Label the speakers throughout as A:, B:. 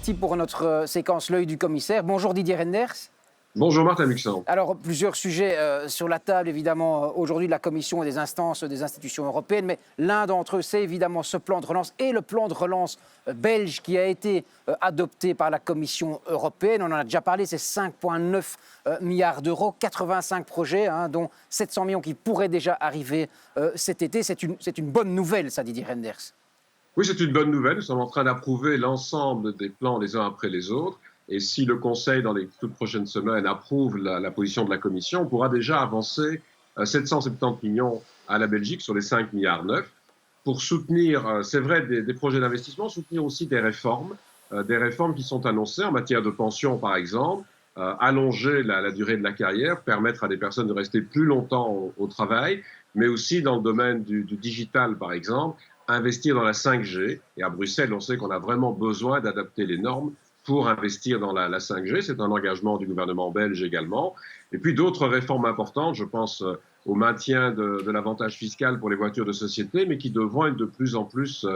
A: parti pour notre séquence L'œil du commissaire. Bonjour Didier Reynders.
B: Bonjour Martin Muxan.
A: Alors, plusieurs sujets sur la table, évidemment, aujourd'hui de la Commission et des instances des institutions européennes, mais l'un d'entre eux, c'est évidemment ce plan de relance et le plan de relance belge qui a été adopté par la Commission européenne. On en a déjà parlé, c'est 5,9 milliards d'euros, 85 projets, dont 700 millions qui pourraient déjà arriver cet été. C'est une bonne nouvelle, ça, Didier Reynders.
B: Oui, c'est une bonne nouvelle. Nous sommes en train d'approuver l'ensemble des plans les uns après les autres. Et si le Conseil, dans les toutes prochaines semaines, approuve la position de la Commission, on pourra déjà avancer 770 millions à la Belgique sur les 5,9 milliards pour soutenir, c'est vrai, des projets d'investissement, soutenir aussi des réformes qui sont annoncées en matière de pension, par exemple, allonger la durée de la carrière, permettre à des personnes de rester plus longtemps au travail, mais aussi dans le domaine du digital, par exemple, investir dans la 5G. Et à Bruxelles, on sait qu'on a vraiment besoin d'adapter les normes pour investir dans la 5G. C'est un engagement du gouvernement belge également. Et puis d'autres réformes importantes, je pense au maintien de l'avantage fiscal pour les voitures de société, mais qui devront être de plus en plus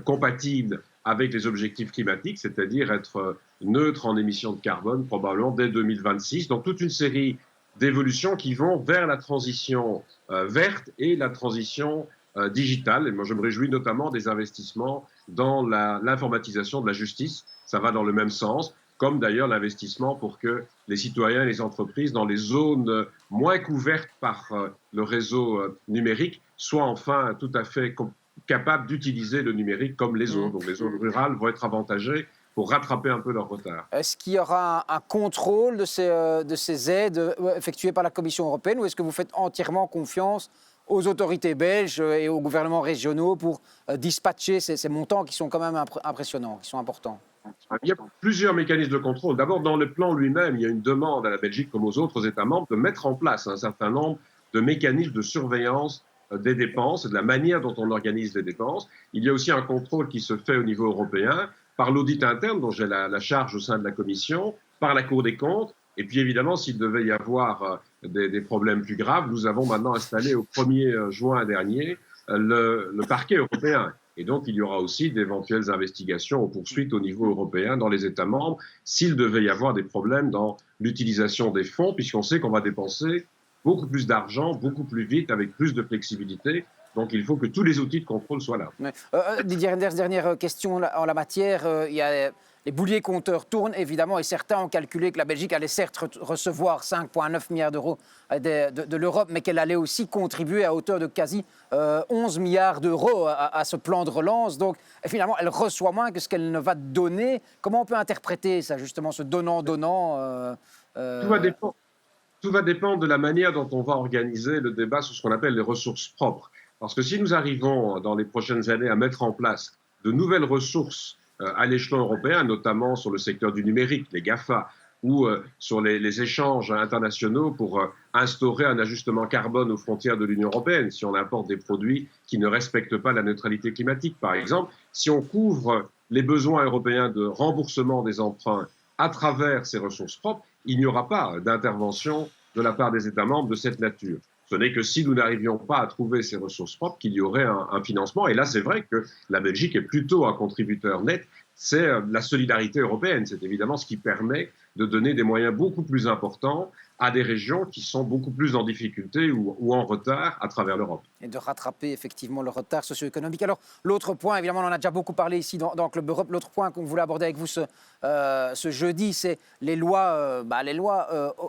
B: compatibles avec les objectifs climatiques, c'est-à-dire être neutres en émissions de carbone probablement dès 2026. Donc toute une série d'évolutions qui vont vers la transition verte et la transition digitale. Et moi, je me réjouis notamment des investissements dans l'informatisation de la justice. Ça va dans le même sens, comme d'ailleurs l'investissement pour que les citoyens et les entreprises dans les zones moins couvertes par le réseau numérique soient enfin tout à fait capables d'utiliser le numérique comme les autres. Donc les zones rurales vont être avantagées pour rattraper un peu leur retard.
A: Est-ce qu'il y aura un contrôle de ces aides effectuées par la Commission européenne ou est-ce que vous faites entièrement confiance aux autorités belges et aux gouvernements régionaux pour dispatcher ces montants qui sont quand même impressionnants, qui sont importants?
B: Il y a plusieurs mécanismes de contrôle. D'abord, dans le plan lui-même, il y a une demande à la Belgique comme aux autres États membres de mettre en place un certain nombre de mécanismes de surveillance des dépenses et de la manière dont on organise les dépenses. Il y a aussi un contrôle qui se fait au niveau européen par l'audit interne, dont j'ai la charge au sein de la Commission, par la Cour des comptes. Et puis évidemment, s'il devait y avoir des problèmes plus graves, nous avons maintenant installé au 1er juin dernier le parquet européen. Et donc, il y aura aussi d'éventuelles investigations ou poursuites au niveau européen dans les États membres s'il devait y avoir des problèmes dans l'utilisation des fonds, puisqu'on sait qu'on va dépenser beaucoup plus d'argent, beaucoup plus vite, avec plus de flexibilité. Donc, il faut que tous les outils de contrôle soient là.
A: Didier Reynders, dernière question en la matière. Il y a les bouliers compteurs tournent, évidemment, et certains ont calculé que la Belgique allait certes recevoir 5,9 milliards d'euros de l'Europe, mais qu'elle allait aussi contribuer à hauteur de quasi 11 milliards d'euros à ce plan de relance. Donc, finalement, elle reçoit moins que ce qu'elle ne va donner. Comment on peut interpréter ça, justement, ce donnant-donnant
B: Tout va dépendre de la manière dont on va organiser le débat sur ce qu'on appelle les ressources propres. Parce que si nous arrivons dans les prochaines années à mettre en place de nouvelles ressources à l'échelon européen, notamment sur le secteur du numérique, les GAFA, ou sur les échanges internationaux pour instaurer un ajustement carbone aux frontières de l'Union européenne, si on importe des produits qui ne respectent pas la neutralité climatique, par exemple, si on couvre les besoins européens de remboursement des emprunts à travers ces ressources propres, il n'y aura pas d'intervention de la part des États membres de cette nature. Ce n'est que si nous n'arrivions pas à trouver ces ressources propres qu'il y aurait un financement. Et là, c'est vrai que la Belgique est plutôt un contributeur net. C'est la solidarité européenne. C'est évidemment ce qui permet de donner des moyens beaucoup plus importants à des régions qui sont beaucoup plus en difficulté ou en retard à travers l'Europe.
A: Et de rattraper effectivement le retard socio-économique. Alors, l'autre point, évidemment, on en a déjà beaucoup parlé ici dans Club Europe, l'autre point qu'on voulait aborder avec vous ce jeudi, c'est les lois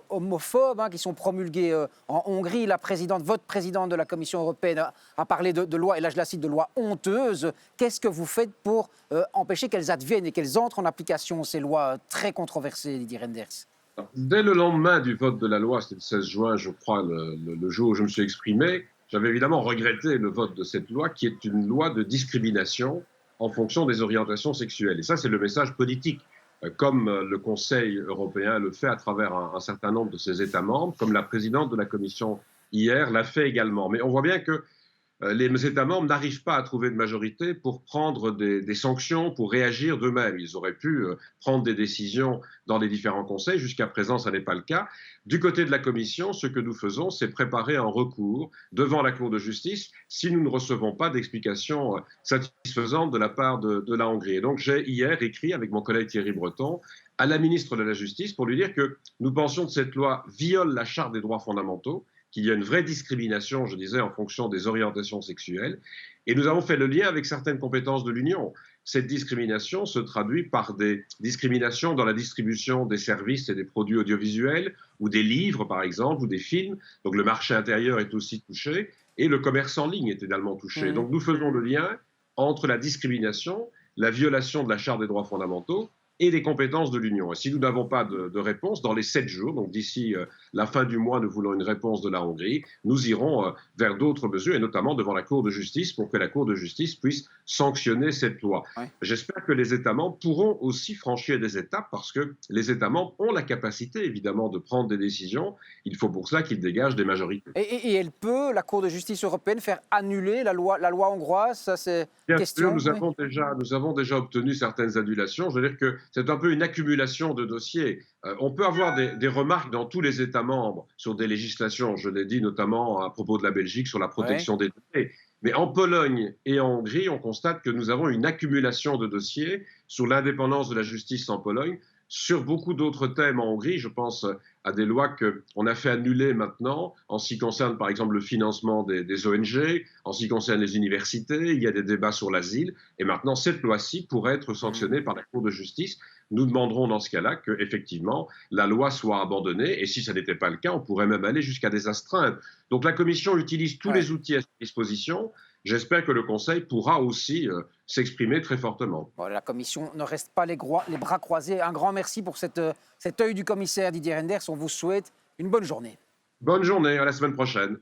A: homophobes qui sont promulguées en Hongrie. Votre présidente de la Commission européenne a parlé de lois, et là je la cite, de lois honteuses. Qu'est-ce que vous faites pour empêcher qu'elles adviennent et qu'elles entrent en application, ces lois très controversées, Didier Reynders?
B: Dès le lendemain du vote de la loi, c'était le 16 juin, je crois, le jour où je me suis exprimé, j'avais évidemment regretté le vote de cette loi, qui est une loi de discrimination en fonction des orientations sexuelles. Et ça, c'est le message politique, comme le Conseil européen le fait à travers un certain nombre de ses États membres, comme la présidente de la Commission hier l'a fait également. Mais on voit bien que les États membres n'arrivent pas à trouver de majorité pour prendre des sanctions, pour réagir d'eux-mêmes. Ils auraient pu prendre des décisions dans les différents conseils. Jusqu'à présent, ça n'est pas le cas. Du côté de la Commission, ce que nous faisons, c'est préparer un recours devant la Cour de justice si nous ne recevons pas d'explications satisfaisantes de la part de la Hongrie. Et donc, j'ai hier écrit avec mon collègue Thierry Breton à la ministre de la Justice pour lui dire que nous pensions que cette loi viole la Charte des droits fondamentaux, qu'il y a une vraie discrimination, je disais, en fonction des orientations sexuelles. Et nous avons fait le lien avec certaines compétences de l'Union. Cette discrimination se traduit par des discriminations dans la distribution des services et des produits audiovisuels, ou des livres, par exemple, ou des films. Donc le marché intérieur est aussi touché, et le commerce en ligne est également touché. Donc nous faisons le lien entre la discrimination, la violation de la Charte des droits fondamentaux, et des compétences de l'Union. Et si nous n'avons pas de réponse dans les 7 jours, donc d'ici la fin du mois, nous voulons une réponse de la Hongrie, nous irons vers d'autres mesures, et notamment devant la Cour de justice, pour que la Cour de justice puisse sanctionner cette loi. Ouais. J'espère que les États membres pourront aussi franchir des étapes, parce que les États membres ont la capacité, évidemment, de prendre des décisions. Il faut pour cela qu'ils dégagent des majorités.
A: Et elle peut, la Cour de justice européenne, faire annuler la loi hongroise? Ça, c'est question.
B: Bien sûr, nous avons déjà obtenu certaines annulations. Je veux dire que c'est un peu une accumulation de dossiers. On peut avoir des remarques dans tous les États membres sur des législations, je l'ai dit notamment à propos de la Belgique sur la protection des données. Mais en Pologne et en Hongrie, on constate que nous avons une accumulation de dossiers sur l'indépendance de la justice en Pologne, sur beaucoup d'autres thèmes en Hongrie. Je pense à des lois qu'on a fait annuler maintenant, en ce qui concerne par exemple le financement des ONG, en ce qui concerne les universités, il y a des débats sur l'asile, et maintenant cette loi-ci pourrait être sanctionnée par la Cour de justice. Nous demanderons dans ce cas-là qu'effectivement la loi soit abandonnée, et si ça n'était pas le cas, on pourrait même aller jusqu'à des astreintes. Donc la Commission utilise tous les outils à sa disposition. J'espère que le Conseil pourra aussi s'exprimer très fortement.
A: Bon, la Commission ne reste pas les bras croisés. Un grand merci pour cet œil du commissaire Didier Reynders. On vous souhaite une bonne journée.
B: Bonne journée, à la semaine prochaine.